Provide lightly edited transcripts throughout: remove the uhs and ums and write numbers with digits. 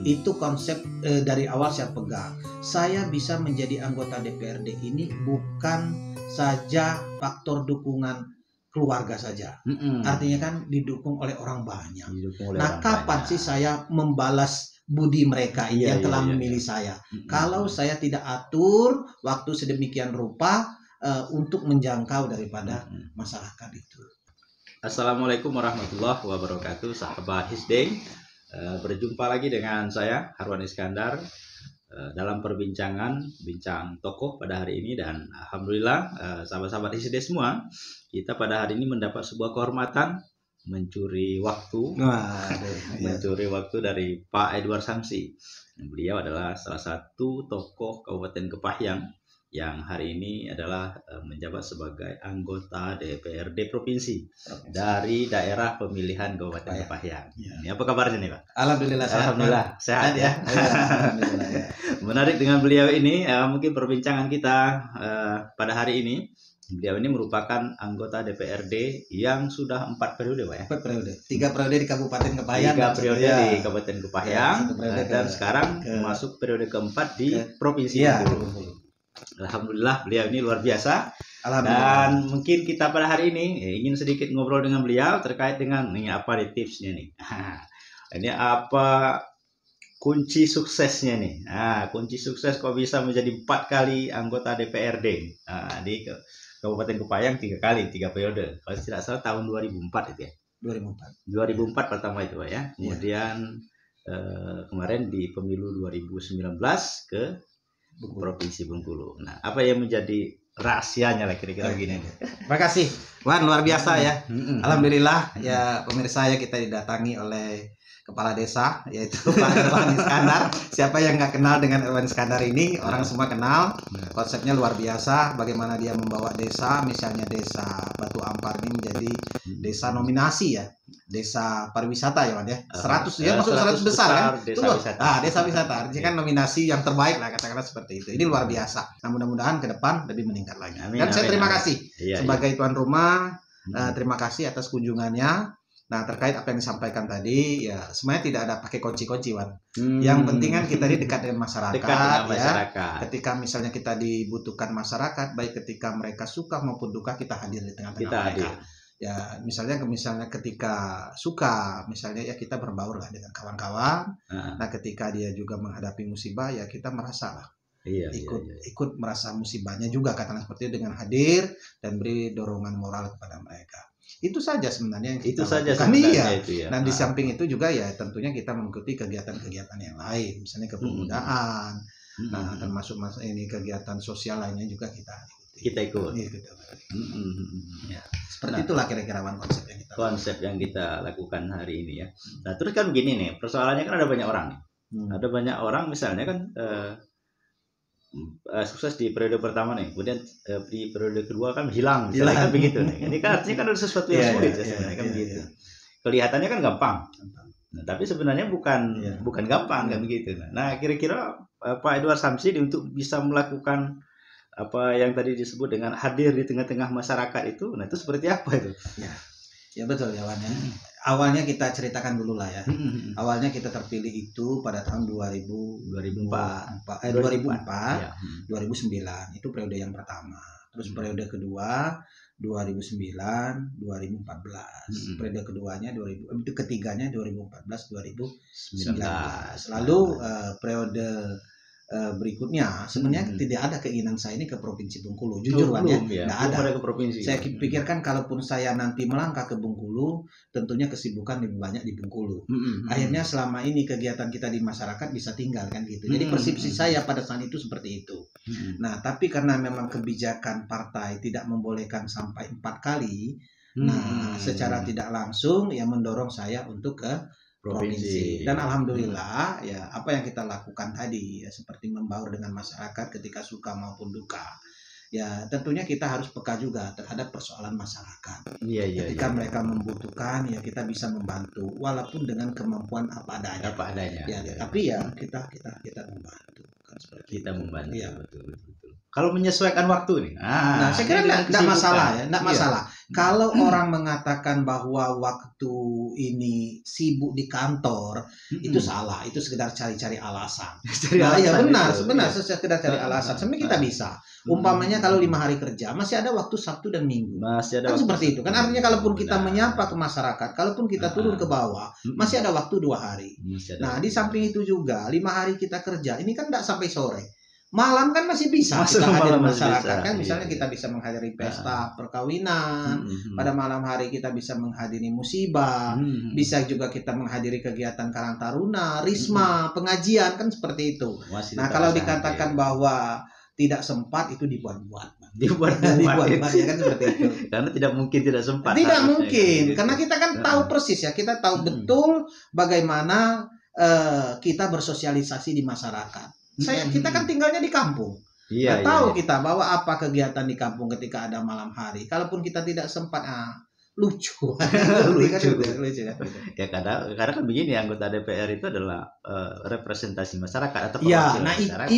Itu konsep dari awal saya pegang. Saya bisa menjadi anggota DPRD ini bukan saja faktor dukungan keluarga saja. Artinya kan didukung oleh orang banyak. Nah, kapan sih saya membalas budi mereka yang telah memilih saya? Kalau saya tidak atur waktu sedemikian rupa untuk menjangkau daripada masyarakat itu. Assalamualaikum warahmatullahi wabarakatuh, sahabat Hisdeng. Berjumpa lagi dengan saya Harwan Iskandar dalam perbincangan bincang tokoh pada hari ini, dan alhamdulillah sahabat-sahabat Hisdeng semua, kita pada hari ini mendapat sebuah kehormatan mencuri waktu dari Pak Edward Samsi. Beliau adalah salah satu tokoh Kabupaten Kepahyang yang hari ini adalah menjabat sebagai anggota DPRD Provinsi dari daerah pemilihan Kabupaten Kepahyang. Ini apa kabarnya nih, Pak? Alhamdulillah sehat ya. Alhamdulillah ya. Menarik dengan beliau ini, mungkin perbincangan kita pada hari ini. Beliau ini merupakan anggota DPRD yang sudah 4 periode, Pak ya? 4 periode. 3 periode di Kabupaten Kepahyang. 3 periode di Kabupaten Kepahyang. Dan sekarang masuk periode keempat di Provinsi Bengkulu. Alhamdulillah beliau ini luar biasa. Dan mungkin kita pada hari ini ingin sedikit ngobrol dengan beliau terkait dengan ini apa nih tipsnya nih. Ini apa kunci suksesnya nih. Kunci sukses kok bisa menjadi 4 kali anggota DPRD di Kabupaten Kepahyang, 3 kali, 3 periode. Kalau tidak salah tahun 2004 itu ya. 2004 pertama itu, Pak ya. Kemudian kemarin di pemilu 2019 ke Provinsi Bengkulu. Nah, apa yang menjadi rahasianya lah kira-kira begini? Terima kasih, Wan, luar biasa ya. Alhamdulillah ya pemirsa, ya kita didatangi oleh kepala desa yaitu Pak Irwan Iskandar. Siapa yang nggak kenal dengan Irwan Iskandar ini? Orang semua kenal. Konsepnya luar biasa. Bagaimana dia membawa desa, misalnya desa Batu Ampar ini menjadi desa nominasi ya, desa pariwisata ya, Wan ya. 100 ya, masuk 100 besar kan? Desa wisata. Artinya kan nominasi yang terbaik lah, katakanlah seperti itu. Ini luar biasa. Nah, mudah-mudahan ke depan lebih meningkat lagi. Dan saya terima kasih sebagai tuan rumah. Terima kasih atas kunjungannya. Nah, terkait apa yang disampaikan tadi, ya sebenarnya tidak ada pakai kunci-kunci, Wan. Yang penting kan kita ini dekat dengan masyarakat, Ketika misalnya kita dibutuhkan masyarakat, baik ketika mereka suka maupun duka, kita hadir di tengah-tengah mereka. Ya, misalnya ketika suka, misalnya ya kita berbaur lah dengan kawan-kawan. Nah, ketika dia juga menghadapi musibah, ya kita merasa lah. Ikut merasa musibahnya juga, katakanlah seperti itu, dengan hadir dan beri dorongan moral kepada mereka. Itu saja sebenarnya yang kita lakukan. Nah, di samping itu juga ya tentunya kita mengikuti kegiatan-kegiatan yang lain, misalnya kepemudaan. Nah, termasuk ini kegiatan sosial lainnya juga kita ikut. Seperti itulah kira-kira konsep yang kita lakukan hari ini ya. Nah, terus kan begini nih, persoalannya kan ada banyak orang nih. Ada banyak orang misalnya kan sukses di periode pertama nih, kemudian di periode kedua kan hilang kan begitu nih. Ini kan artinya kan ada sesuatu yang sulit sebenarnya kan begitu. Kelihatannya kan gampang. Nah, tapi sebenarnya bukan gampang kan begitu. Nah, kira-kira Pak Edward Samsi untuk bisa melakukan apa yang tadi disebut dengan hadir di tengah-tengah masyarakat itu, nah itu seperti apa itu? Ya betul ya, Wan. Awalnya kita ceritakan dulu lah ya. Awalnya kita terpilih itu pada tahun 2004, 2009 itu periode yang pertama. Terus periode kedua 2009, 2014. Periode keduanya ketiganya 2014, 2019. Lalu periode berikutnya sebenarnya tidak ada keinginan saya ini ke Provinsi Bengkulu, jujur Wan ya, tidak ada. Saya pikirkan kalaupun saya nanti melangkah ke Bengkulu, tentunya kesibukan lebih banyak di Bengkulu. Akhirnya selama ini kegiatan kita di masyarakat bisa tinggal kan gitu. Jadi persepsi saya pada saat itu seperti itu. Nah, tapi karena memang kebijakan partai tidak membolehkan sampai 4 kali, nah secara tidak langsung yang mendorong saya untuk ke provinsi. Dan alhamdulillah ya apa yang kita lakukan tadi ya seperti membaur dengan masyarakat ketika suka maupun duka. Ya tentunya kita harus peka juga terhadap persoalan masyarakat. Ketika mereka membutuhkan ya kita bisa membantu walaupun dengan kemampuan apa adanya. Tapi ya kita membantu kan seperti kita membantu. Betul. Kalau menyesuaikan waktu nih. Nah, saya kira enggak masalah ya, enggak masalah. Kalau orang mengatakan bahwa waktu ini sibuk di kantor, itu salah, itu sekedar cari-cari alasan. Nah, ya benar, sebenarnya sekedar cari alasan. Sebenarnya kita bisa. Umpamanya kalau 5 hari kerja, masih ada waktu Sabtu dan Minggu. Masih ada kan seperti itu. Kan artinya kalaupun kita menyapa ke masyarakat, kalaupun kita turun ke bawah, masih ada waktu 2 hari. Nah, di samping itu juga 5 hari kita kerja, ini kan enggak sampai sore. Malam kan masih bisa kita hadir masyarakat kan, misalnya kita bisa menghadiri pesta perkawinan, pada malam hari kita bisa menghadiri musibah, bisa juga kita menghadiri kegiatan Karang Taruna, Risma, pengajian kan seperti itu. Nah, kalau dikatakan bahwa tidak sempat itu dibuat-buat ya kan seperti itu. Karena tidak mungkin tidak sempat. Tidak mungkin, karena kita kan tahu persis ya, kita tahu betul bagaimana kita bersosialisasi di masyarakat. Kita kan tinggalnya di kampung. Tahu kita bahwa apa kegiatan di kampung ketika ada malam hari. Kalaupun kita tidak sempat, lucu. lucu. Ya karena kan begini, anggota DPR itu adalah representasi masyarakat atau masyarakat.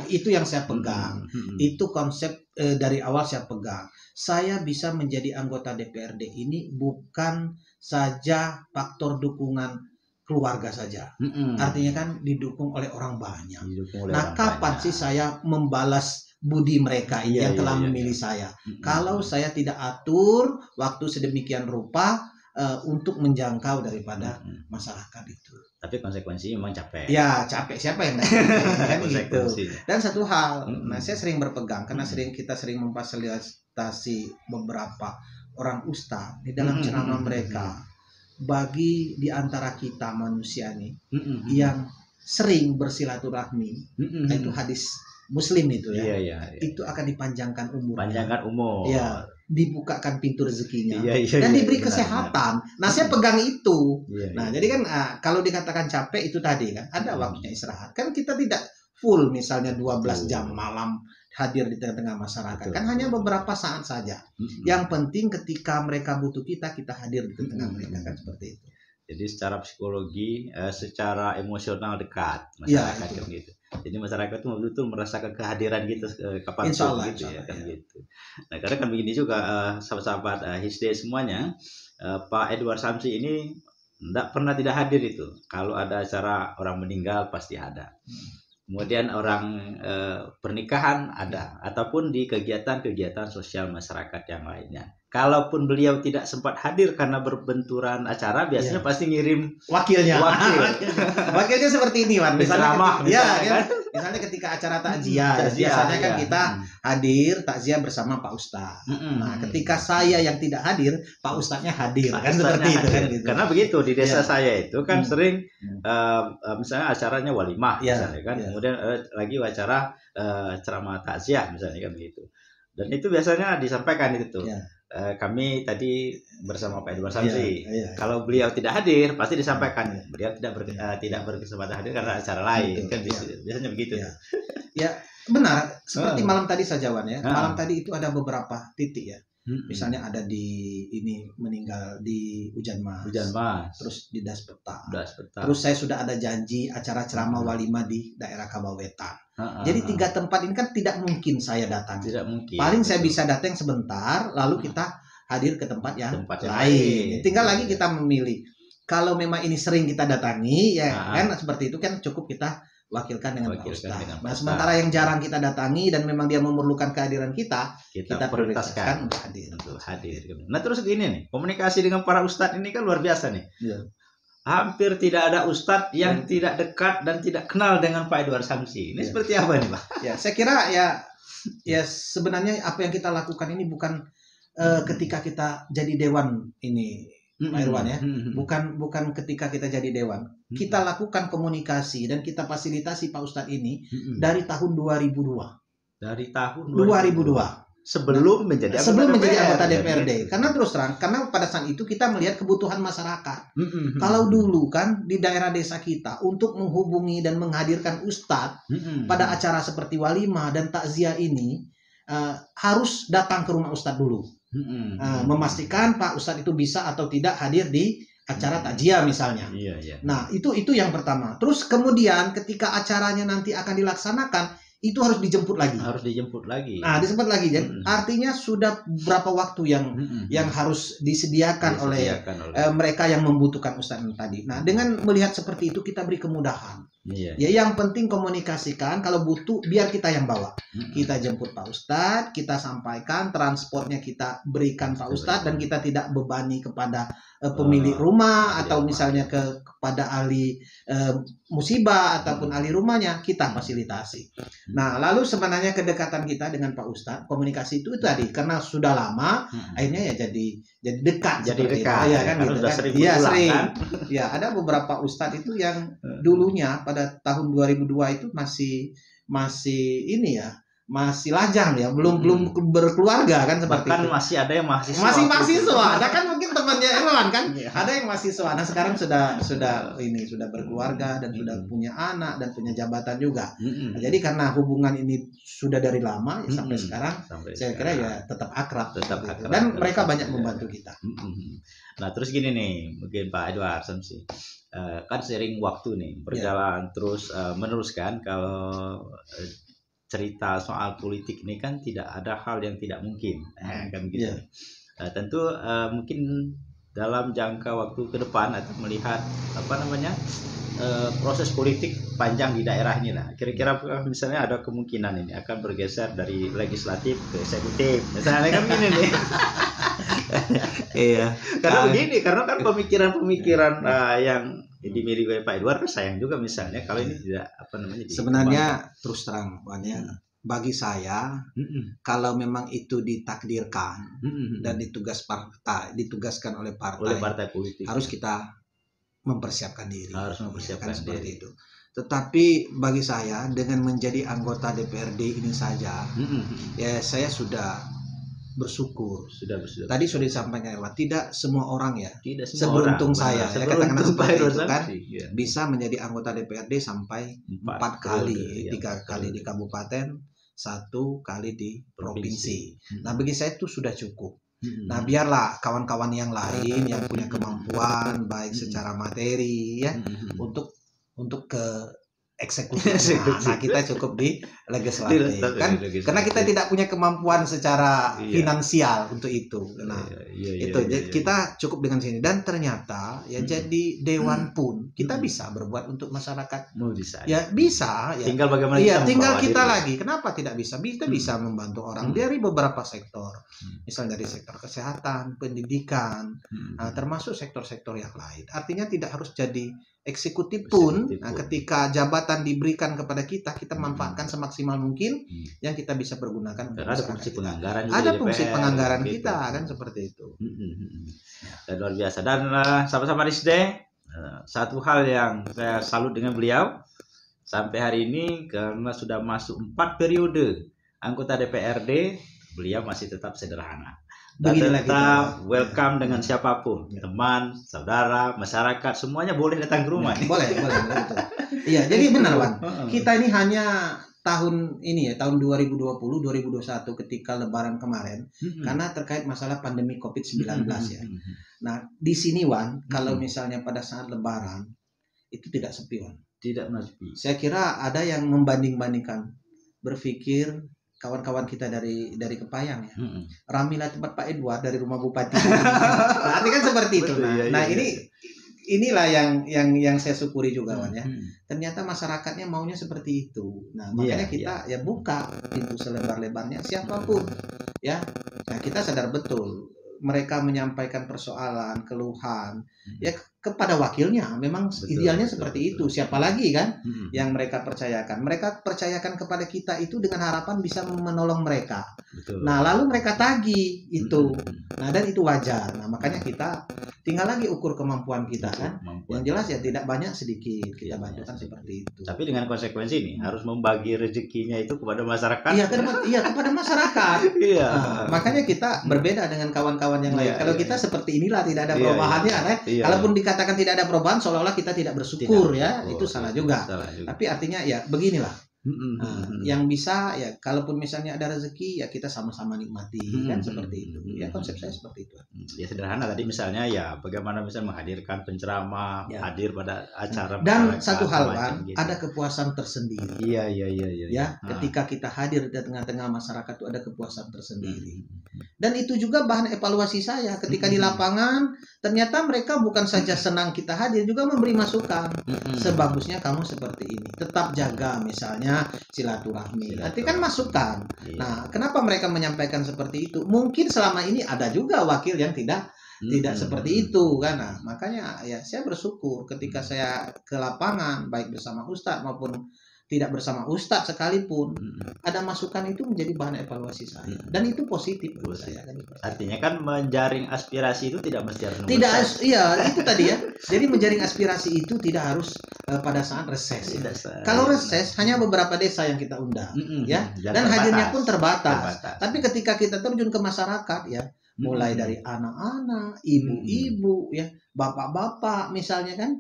Itu yang saya pegang. Itu konsep dari awal saya pegang. Saya bisa menjadi anggota DPRD ini bukan saja faktor dukungan keluarga saja, artinya kan didukung oleh orang banyak. Kapan sih saya membalas budi mereka yang telah memilih saya? Kalau saya tidak atur waktu sedemikian rupa untuk menjangkau daripada masyarakat itu. Tapi konsekuensinya memang capek. Ya capek, siapa yang kan gitu. Dan satu hal, saya sering berpegang karena kita sering memfasilitasi beberapa orang ustadz di dalam ceramah mereka. Bagi di antara kita manusia nih yang sering bersilaturahmi, itu hadis Muslim itu ya, itu akan dipanjangkan umur. Ya, dibukakan pintu rezekinya dan diberi kesehatan. Nah, saya pegang itu. Nah, jadi kan kalau dikatakan capek itu tadi kan ada waktunya istirahat. Kan kita tidak full misalnya 12 jam malam hadir di tengah-tengah masyarakat. Kan hanya beberapa saat saja. Yang penting ketika mereka butuh kita hadir di tengah mereka kan seperti itu. Jadi secara psikologi, secara emosional dekat masyarakat kan gitu. Jadi masyarakat itu betul-betul merasakan kehadiran kita kapan pun gitu ya kan gitu. Nah, karena kan begini juga sahabat-sahabat HISD semuanya, Pak Edward Samsi ini tidak pernah tidak hadir itu. Kalau ada acara orang meninggal pasti ada. Kemudian orang pernikahan ada, ataupun di kegiatan-kegiatan sosial masyarakat yang lainnya. Kalaupun beliau tidak sempat hadir karena berbenturan acara, biasanya pasti ngirim wakilnya. Wakilnya seperti ini, Wan. Misalnya ketika acara takziah, biasanya kan kita hadir takziah bersama Pak Ustadz. Nah, ketika saya yang tidak hadir, Pak Ustadznya hadir. Kan seperti itu kan gitu. Karena begitu di desa saya itu kan sering misalnya acaranya walimah misalnya kan. Kemudian lagi acara ceramah takziah misalnya kan begitu. Dan itu biasanya disampaikan itu. Kami tadi bersama Pak Edward Samsi. Kalau beliau tidak hadir, pasti disampaikan. Beliau tidak berkesempatan hadir karena acara lain. Kan biasanya begitu. Ya, benar. Seperti malam tadi saja, Wan ya. Malam tadi itu ada beberapa titik ya. Misalnya ada di meninggal di Hujan Mas. Terus di Das Peta. Terus saya sudah ada janji acara ceramah walimah di daerah Kabawetan. Jadi 3 tempat ini kan tidak mungkin saya datang. Tidak mungkin. Paling saya bisa datang sebentar, lalu kita hadir ke tempat yang lain. Tinggal lagi kita memilih. Kalau memang ini sering kita datangi, ya kan seperti itu kan cukup kita wakilkan dengan Pak Ustadz. Nah, sementara yang jarang kita datangi dan memang dia memerlukan kehadiran kita prioritaskan untuk hadir. Nah, terus gini nih, komunikasi dengan para ustadz ini kan luar biasa nih. Hampir tidak ada ustadz yang tidak dekat dan tidak kenal dengan Pak Edward Samsi. Ini seperti apa nih, Pak? Ya, saya kira ya sebenarnya apa yang kita lakukan ini bukan ketika kita jadi dewan ini, Pak Irwan ya, bukan ketika kita jadi dewan. Kita lakukan komunikasi dan kita fasilitasi Pak Ustadz ini dari tahun 2002. Dari tahun 2002. Sebelum menjadi anggota DPRD. Karena terus terang, karena pada saat itu kita melihat kebutuhan masyarakat. Kalau dulu kan di daerah desa kita untuk menghubungi dan menghadirkan ustadz pada acara seperti walimah dan takziah ini harus datang ke rumah ustadz dulu. Memastikan Pak Ustadz itu bisa atau tidak hadir di acara takziah misalnya. Nah, itu yang pertama. Terus kemudian ketika acaranya nanti akan dilaksanakan, itu harus dijemput lagi. Harus dijemput lagi. Nah, dijemput lagi. Jadi artinya sudah berapa waktu yang harus disediakan oleh mereka yang membutuhkan ustadz tadi. Nah, dengan melihat seperti itu kita beri kemudahan. Iya. Ya, yang penting komunikasikan. Kalau butuh biar kita yang bawa. Kita jemput Pak Ustadz, kita sampaikan, transportnya kita berikan Pak Ustadz, dan kita tidak bebani kepada pemilik rumah atau misalnya kepada ahli musibah ataupun ahli rumahnya, kita fasilitasi. Nah, lalu sebenarnya kedekatan kita dengan Pak Ustadz, komunikasi itu tadi karena sudah lama, akhirnya ya jadi dekat. Jadi dekat. Ya kan, gitu kan. Iya, sering. Kan? Ya, ada beberapa Ustadz itu yang dulunya pada tahun 2002 itu masih ini ya, masih lajang ya, belum berkeluarga kan, seperti bahkan itu. Masih ada yang mahasiswa. Masih mahasiswa. Ada kan mungkin temannya Erwan kan. Ada yang mahasiswa. Nah, sekarang sudah berkeluarga dan sudah punya anak dan punya jabatan juga. Nah, jadi karena hubungan ini sudah dari lama ya, sampai sekarang saya kira ya tetap akrab. Dan mereka banyak membantu kita. Nah, terus gini nih, mungkin Pak Edward Samsi, kan sering waktu nih berjalan terus meneruskan, kalau cerita soal politik ini kan tidak ada hal yang tidak mungkin, kan gitu. Tentu mungkin dalam jangka waktu ke depan atau melihat proses politik panjang di daerah ini lah. Kira-kira misalnya ada kemungkinan ini akan bergeser dari legislatif ke eksekutif. Misalnya kan gini nih. Iya. Karena begini, karena kan pemikiran-pemikiran yang dimiliki oleh Pak Edward, sayang juga misalnya kalau ini tidak sebenarnya terus terang bagi saya kalau memang itu ditakdirkan dan ditugaskan oleh partai politik, harus kita mempersiapkan diri. Seperti itu. Tetapi bagi saya dengan menjadi anggota DPRD ini saja, ya saya sudah bersyukur. Tadi sudah disampaikan bahwa tidak semua orang ya, seberuntung saya, katakan seperti itu kan, bisa menjadi anggota DPRD sampai 4 kali, 3 kali di kabupaten, 1 kali di provinsi. Nah, bagi saya itu sudah cukup. Nah, biarlah kawan-kawan yang lain yang punya kemampuan baik secara materi ya untuk ke eksekutif. Nah, kita cukup di legislatif kan, karena kita tidak punya kemampuan secara finansial untuk itu. Nah, kita cukup dengan sini, dan ternyata ya jadi dewan pun kita bisa berbuat untuk masyarakat. Ya bisa ya. Tinggal bagaimana tinggal kita lagi. Kenapa tidak bisa? Kita bisa membantu orang dari beberapa sektor. Misalnya dari sektor kesehatan, pendidikan, termasuk sektor-sektor yang lain. Artinya tidak harus jadi eksekutif pun. Nah, ketika jabatan diberikan kepada kita manfaatkan semaksimal mungkin yang kita bisa pergunakan. Ada fungsi penganggaran juga. Ada fungsi penganggaran kita kan, seperti itu. Dan luar biasa. Dan sahabat-sahabat Risde, satu hal yang saya salut dengan beliau sampai hari ini, karena sudah masuk 4 periode anggota DPRD, beliau masih tetap sederhana. Dan tetap welcome dengan siapapun, teman, saudara, masyarakat, semuanya boleh datang ke rumah. Boleh. Iya, jadi benar, Wan. Kita ini hanya tahun 2020-2021 ketika Lebaran kemarin, karena terkait masalah pandemi COVID-19 ya. Nah, di sini, Wan, kalau misalnya pada saat Lebaran itu tidak sepi, Wan. Tidak sepi. Saya kira ada yang membanding-bandingkan, berpikir kawan-kawan kita dari Kepayang ya, ramilah tempat Pak Edward dari rumah Bupati. Nah, ini kan seperti itu. Inilah yang saya syukuri juga, Wan ya. Ternyata masyarakatnya maunya seperti itu. Nah, makanya kita ya buka pintu selebar-lebarnya siapapun ya. Nah, kita sadar betul mereka menyampaikan persoalan, keluhan ya kepada wakilnya, memang idealnya seperti itu. Siapa lagi kan yang mereka percayakan? Mereka percayakan kepada kita itu dengan harapan bisa menolong mereka. Nah, lalu mereka tagih itu. Nah, dan itu wajar. Nah, makanya kita tinggal lagi ukur kemampuan kita kan. Yang jelas ya tidak banyak, sedikit kita bantukan seperti itu. Tapi dengan konsekuensi ini harus membagi rezekinya itu kepada masyarakat. Kepada masyarakat. Nah, makanya kita berbeda dengan kawan-kawan yang lain. Kalau kita seperti inilah, tidak ada perubahannya kan. Kalaupun dikatakan tidak ada perubahan, seolah-olah kita tidak bersyukur. Itu salah juga. Tapi artinya ya beginilah, Yang bisa ya, kalaupun misalnya ada rezeki ya kita sama-sama nikmati, kan seperti itu. Ya konsep saya seperti itu. Ya sederhana tadi misalnya ya bagaimana misalnya menghadirkan penceramah, hadir pada acara dan satu hal kan, gitu. Ada kepuasan tersendiri. Iya. Ya, ketika kita hadir di tengah-tengah masyarakat itu ada kepuasan tersendiri. Dan itu juga bahan evaluasi saya ketika di lapangan, ternyata mereka bukan saja senang kita hadir, juga memberi masukan. Sebagusnya kamu seperti ini, tetap jaga misalnya silaturahmi. Nanti kan masukan. Nah, kenapa mereka menyampaikan seperti itu? Mungkin selama ini ada juga wakil yang tidak seperti itu kan. Nah, makanya ya saya bersyukur ketika saya ke lapangan baik bersama Ustadz maupun tidak bersama Ustadz sekalipun, ada masukan itu menjadi bahan evaluasi saya, dan itu positif buat saya kan. Artinya kan menjaring aspirasi itu tidak mesti harus iya itu tadi ya. Jadi menjaring aspirasi itu tidak harus pada saat reses. Kalau reses hanya beberapa desa yang kita undang ya, dan hadirnya pun terbatas. Tapi ketika kita terjun ke masyarakat ya, mulai dari anak-anak, ibu-ibu ya, bapak-bapak misalnya kan,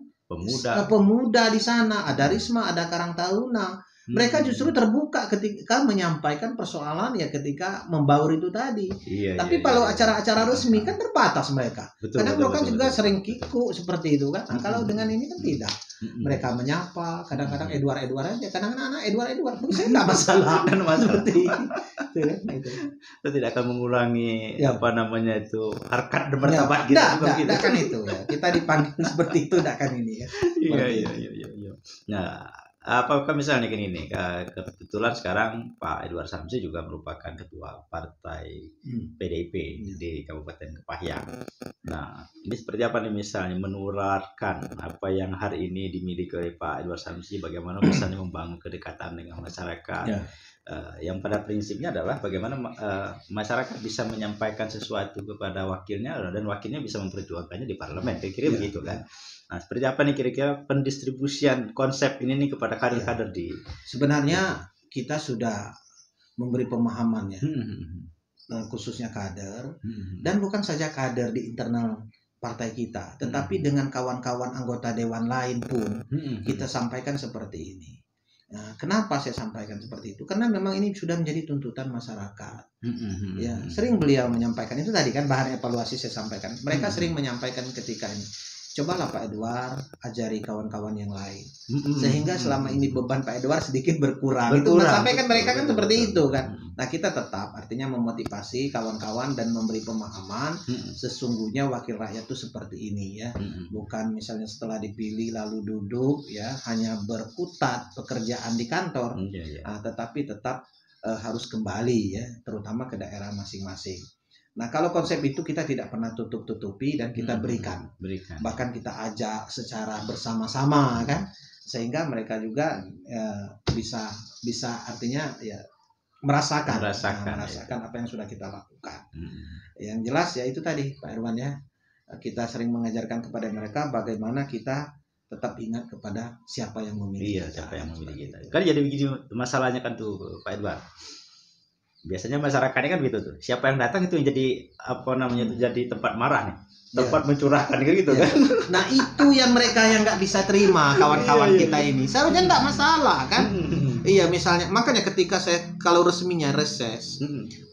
pemuda di sana, ada Risma, ada Karang Taruna. Mereka justru terbuka ketika menyampaikan persoalan ya, ketika membaur itu tadi. Tapi kalau acara-acara resmi kan terbatas mereka. Karena mereka juga sering kiku seperti itu kan. Nah, kalau dengan ini kan tidak. Mereka menyapa, kadang-kadang Edward aja, kadang-kadang anak Edward. Saya nggak masalah. Seperti itu. Itu tidak akan mengurangi apa namanya itu harkat dan martabat kita. Tidak kan itu ya. Kita dipanggil seperti itu, tidak kan ini ya. Iya. Nah, apakah misalnya gini nih, kebetulan sekarang Pak Edward Samsi juga merupakan ketua partai PDIP di Kabupaten Kepahyang. Nah, ini seperti apa nih misalnya menularkan apa yang hari ini dimiliki oleh Pak Edward Samsi, bagaimana misalnya membangun kedekatan dengan masyarakat. Yang pada prinsipnya adalah bagaimana masyarakat bisa menyampaikan sesuatu kepada wakilnya dan wakilnya bisa memperjuangkannya di parlemen, kira-kira begitu kan. Nah, seperti apa nih kira-kira pendistribusian konsep ini nih kepada kader-kader di... Sebenarnya kita sudah memberi pemahaman ya, khususnya kader, dan bukan saja kader di internal partai kita, tetapi dengan kawan-kawan anggota dewan lain pun kita sampaikan seperti ini. Nah, kenapa saya sampaikan seperti itu? Karena memang ini sudah menjadi tuntutan masyarakat. Ya, sering beliau menyampaikan itu tadi kan, bahan evaluasi saya sampaikan. Mereka sering menyampaikan ketika ini, cobalah Pak Edward ajari kawan-kawan yang lain, sehingga selama ini beban Pak Edward sedikit berkurang. Itu sampaikan mereka kan seperti itu kan. Nah, kita tetap artinya memotivasi kawan-kawan dan memberi pemahaman sesungguhnya wakil rakyat itu seperti ini ya, bukan misalnya setelah dipilih lalu duduk ya hanya berkutat pekerjaan di kantor, tetapi tetap harus kembali ya, terutama ke daerah masing-masing. Nah, kalau konsep itu kita tidak pernah tutup-tutupi dan kita berikan. Bahkan kita ajak secara bersama-sama kan, sehingga mereka juga bisa artinya ya merasakan apa yang sudah kita lakukan. Yang jelas ya itu tadi Pak Irwan ya, kita sering mengajarkan kepada mereka bagaimana kita tetap ingat kepada siapa yang memilih siapa yang memilih kita. Kan jadi begini masalahnya kan tuh Pak Edward. Biasanya masyarakat ini kan gitu tuh. Siapa yang datang itu yang jadi apa namanya itu jadi tempat marah nih. Tempat mencurahkan gitu kan. Nah, itu yang mereka yang nggak bisa terima kawan-kawan kita ini. Seharusnya nggak masalah kan. Iya, misalnya makanya ketika saya kalau resminya reses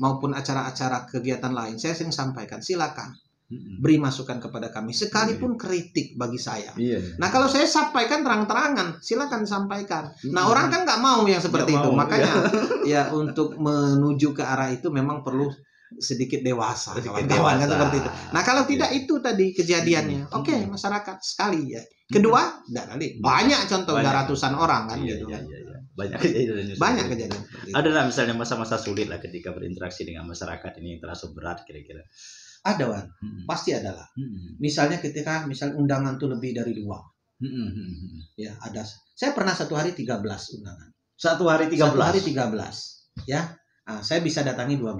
maupun acara-acara kegiatan lain, saya sering sampaikan silakan beri masukan kepada kami, sekalipun kritik bagi saya. Nah, kalau saya sampaikan terang-terangan, silakan sampaikan. Nah, orang kan nggak mau yang seperti itu. Makanya ya untuk menuju ke arah itu memang perlu sedikit dewasa, kawan-kawan kan seperti itu. Nah, kalau tidak itu tadi kejadiannya, oke, masyarakat sekali ya. Kedua, banyak contoh, udah ratusan orang kan gitu. Banyak kejadian. Ada lah misalnya masa-masa sulit lah ketika berinteraksi dengan masyarakat ini yang terasa berat kira-kira. Ada Wan, pasti ada lah. Misalnya ketika undangan tuh lebih dari 2. Ya, ada. Saya pernah satu hari 13 undangan. Satu hari 13. Ya. Nah, saya bisa datangi 12.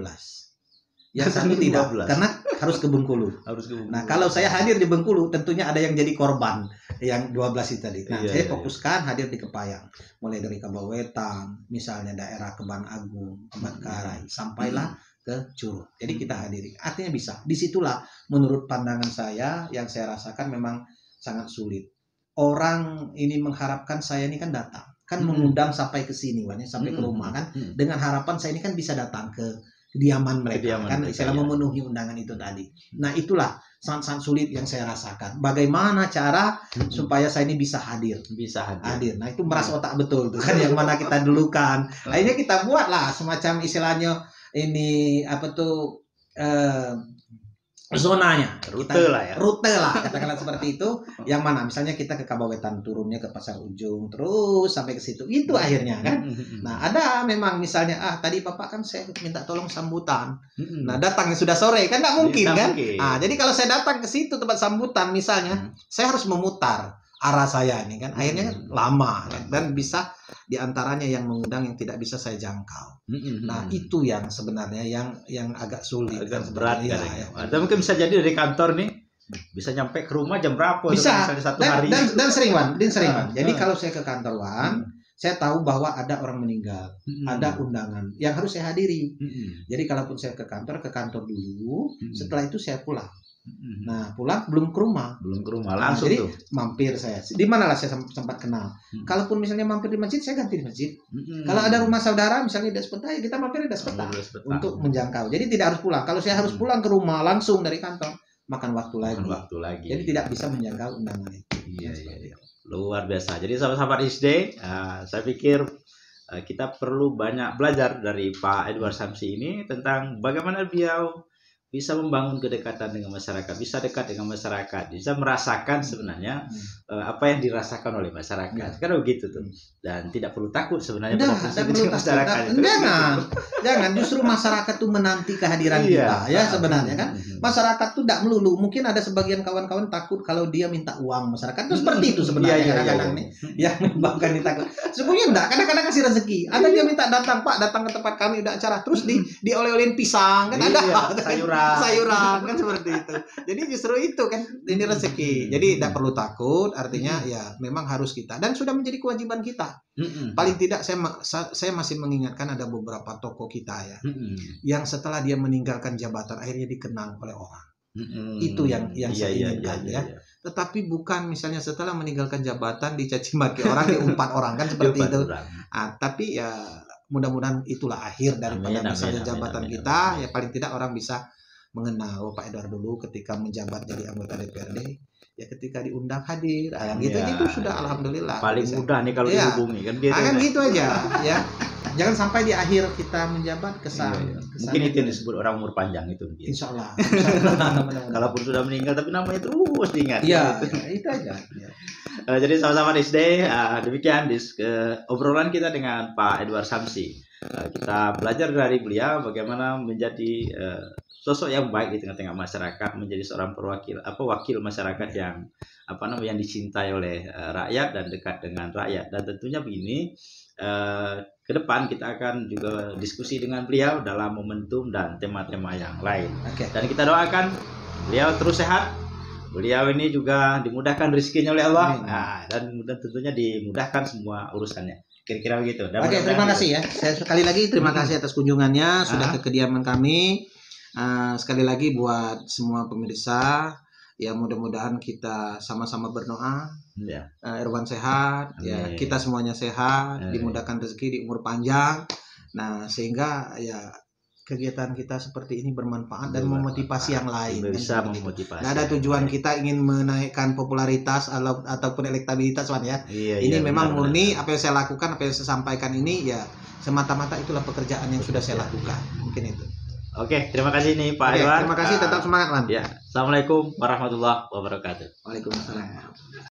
Yang satu tidak, karena harus ke Bengkulu. Nah, kalau saya hadir di Bengkulu, tentunya ada yang jadi korban yang 12 itu tadi. Nah, saya fokuskan hadir di Kepahyang, mulai dari Kabawetan, misalnya daerah Keban Agung, Keban Karai, sampailah ke Curug. Jadi kita hadiri. Artinya bisa. Disitulah menurut pandangan saya yang saya rasakan memang sangat sulit. Orang ini mengharapkan saya ini kan datang. kan mengundang sampai ke sini, Wan, ya, sampai ke rumah kan, dengan harapan saya ini kan bisa datang ke kediaman mereka, kan saya memenuhi undangan itu tadi. Nah itulah sangat sulit yang saya rasakan. Bagaimana cara supaya saya ini bisa hadir? Hadir. Nah itu merasa otak betul tuh kan, yang mana kita dulu kan. Akhirnya kita buatlah semacam istilahnya ini apa tuh zonanya, rute lah katakanlah seperti itu. Yang mana misalnya kita ke Kabawetan, turunnya ke Pasar Ujung terus sampai ke situ, itu akhirnya kan. Nah ada memang misalnya tadi Bapak kan saya minta tolong sambutan, nah datangnya sudah sore kan nggak mungkin kan. Jadi kalau saya datang ke situ tempat sambutan misalnya, saya harus memutar arah saya ini kan, akhirnya kan lama kan? Dan bisa diantaranya yang mengundang yang tidak bisa saya jangkau. Nah itu yang sebenarnya yang agak sulit, agak berat ya. Atau mungkin bisa jadi dari kantor nih bisa nyampe ke rumah jam berapa? Bisa satu hari. Dan sering Wan. Jadi kalau saya ke kantor Wan, saya tahu bahwa ada orang meninggal, ada undangan yang harus saya hadiri. Jadi kalaupun saya ke kantor dulu, setelah itu saya pulang. Nah pulang belum ke rumah langsung jadi tuh mampir saya di mana lah saya sempat kenal. Kalaupun misalnya mampir di masjid, saya ganti di masjid. Kalau ada rumah saudara misalnya di Daspeta, ya kita mampir di Daspeta untuk menjangkau. Jadi tidak harus pulang. Kalau saya harus pulang ke rumah langsung dari kantor, makan waktu lagi. Jadi tidak bisa menjangkau undangan itu. Iya. Luar biasa. Jadi sahabat-sahabat SD, saya pikir kita perlu banyak belajar dari Pak Edward Samsi ini tentang bagaimana beliau bisa membangun kedekatan dengan masyarakat, bisa dekat dengan masyarakat, bisa merasakan sebenarnya apa yang dirasakan oleh masyarakat. Kan begitu tuh. Dan tidak perlu takut sebenarnya pada masyarakat. Jangan justru masyarakat tuh menanti kehadiran kita ya sebenarnya kan. Masyarakat tuh tidak melulu, mungkin ada sebagian kawan-kawan takut kalau dia minta uang masyarakat itu seperti itu sebenarnya kadang-kadang nih yang menyebabkan ditakut. Sebenarnya enggak, kadang-kadang kasih rezeki. Ada dia minta datang ke tempat kami udah acara terus dioleh-olehin pisang kan ada sayuran kan seperti itu. Jadi justru itu kan ini rezeki. Jadi tidak perlu takut, artinya ya memang harus kita dan sudah menjadi kewajiban kita. Paling tidak saya masih mengingatkan ada beberapa tokoh kita ya yang setelah dia meninggalkan jabatan akhirnya dikenang oleh orang. Itu yang saya inginkan ya. Tetapi bukan misalnya setelah meninggalkan jabatan dicaci maki orang, diumpat orang kan seperti itu. Tapi ya mudah-mudahan itulah akhir daripada misalnya jabatan kita. Ya paling tidak orang bisa mengenal Pak Edward dulu ketika menjabat jadi anggota DPRD, ya ketika diundang hadir, gitu sudah alhamdulillah. Paling mudah nih kalau dihubungi kan gitu. Gitu aja ya. Jangan sampai di akhir kita menjabat kesan. Mungkin itu yang disebut orang umur panjang itu. Insya Allah. Kalaupun sudah meninggal tapi namanya terus diingat. Iya, itu aja. Jadi sama-sama SD, demikian obrolan kita dengan Pak Edward Samsi. Kita belajar dari beliau bagaimana menjadi sosok yang baik di tengah-tengah masyarakat, menjadi seorang wakil masyarakat yang yang dicintai oleh rakyat dan dekat dengan rakyat. Dan tentunya begini, ke depan kita akan juga diskusi dengan beliau dalam momentum dan tema-tema yang lain. Dan kita doakan beliau terus sehat. Beliau ini juga dimudahkan rezekinya oleh Allah, dan tentunya dimudahkan semua urusannya. Kira-kira begitu. Terima kasih ya. Saya sekali lagi terima kasih atas kunjungannya sudah ke kediaman kami. Sekali lagi buat semua pemirsa, ya mudah-mudahan kita sama-sama berdoa. Irwan sehat, ya kita semuanya sehat, dimudahkan rezeki di umur panjang. Nah sehingga ya kegiatan kita seperti ini bermanfaat dan memotivasi yang lain. Bisa memotivasi. Nah, ada tujuan kita ingin menaikkan popularitas ataupun elektabilitas, Wan ya. Ini memang murni apa yang saya lakukan, apa yang saya sampaikan ini ya semata-mata itulah pekerjaan yang sudah saya lakukan. Mungkin itu. Oke, terima kasih nih Pak Edward. Terima kasih, tetap semangat, Wan. Ya, Assalamualaikum warahmatullahi wabarakatuh. Waalaikumsalam.